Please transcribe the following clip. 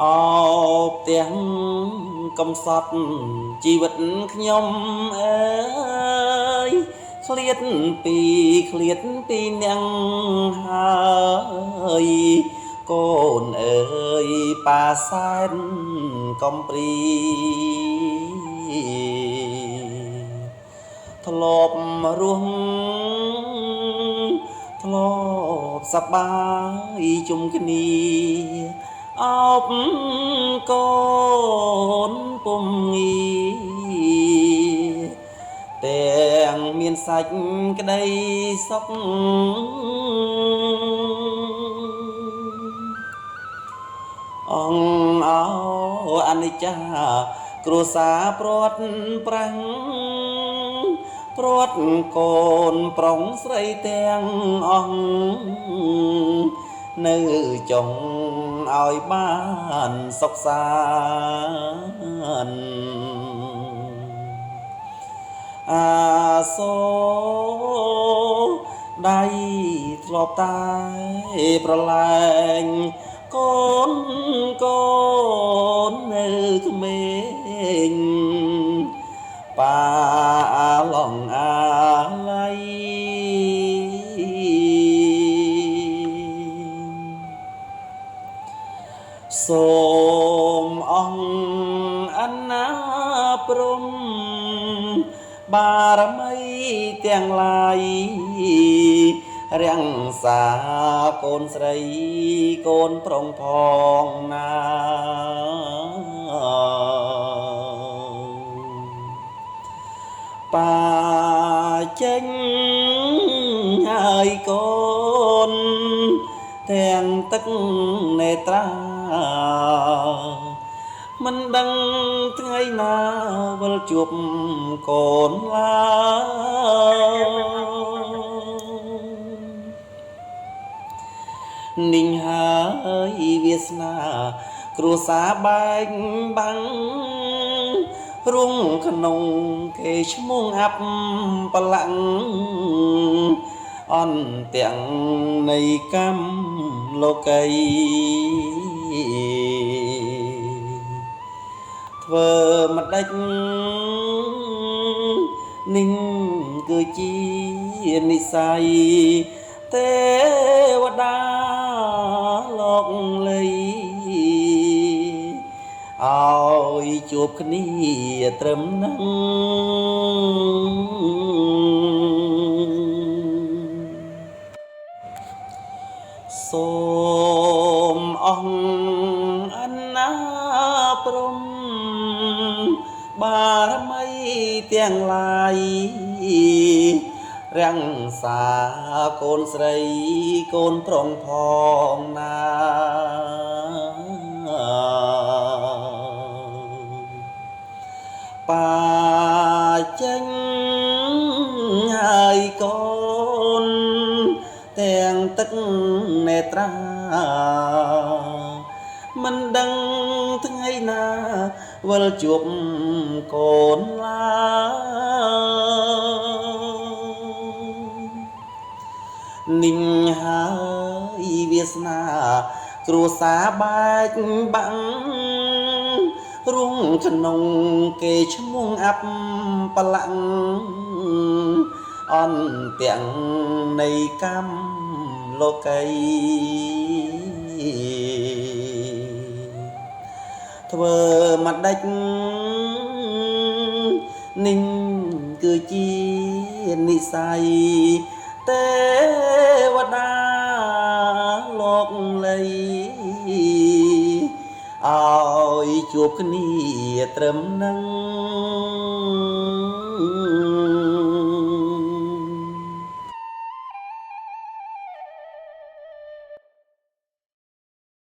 អោបទាំងកំសត់ជីវិតខ្ញុំអើយឃ្លាតពីនាងហើយកូនអើយប៉ាសែនកំព្រីធ្លាប់រស់ធ្លាប់សប្បាយជុំគ្នាអោបកូនពុំងារទាំងមានសាច់ក្តីសុខអង្គអោអនិច្ចាគ្រួសារព្រាត់ប្រាំងព្រាត់កូនប្រុងស្រីទាំងអង្គនៅចង់ឲ្យបានសុខសាន្តអាសូរដៃធ្លាប់តែប្រឡែងកូននៅក្មេងប៉ាឡងអាឡៃសូមអង្គអណាព្រំបារមីទាំងឡាយរាំងសាកូនស្រីកូនប្រុងផងណាប៉ាចេញហើយកូនទាំងទឹកនេត្រាមិនដឹងថ្ងៃណាវិលជួបកូនឡើយនិញហើយវាសនាគ្រួសារបែកបាំងរុងក្នុងគេឈ្មោះអាប់បលាក់អន់ទាំងនៃកម្មលោកីធ្វើម្ដេចនិងគឺជានិស័យទេវតាលោកលីឲ្យជួបគ្នាត្រឹមនឹងសូមអង្គអណាព្រំបារមីទាំងឡាយរាំងសាកូនស្រីកូនប្រុងផងណាប៉ាចេញហើយកូនទាំងទឹកនេត្រាមិនដឹងថ្ងៃណាវិលជួបកូនឡើយនិញហើយវាសនាគ្រួសារបែកបាំងរុងក្នុងគេឈ្មោះអាប់បលាក់អន់ទាំងនៃកម្មលោកីធ្វើម្ដេចនិញគឺជានិស័យទេវតាលោកលីឲ្យជួបគ្នាត្រឹមនឹង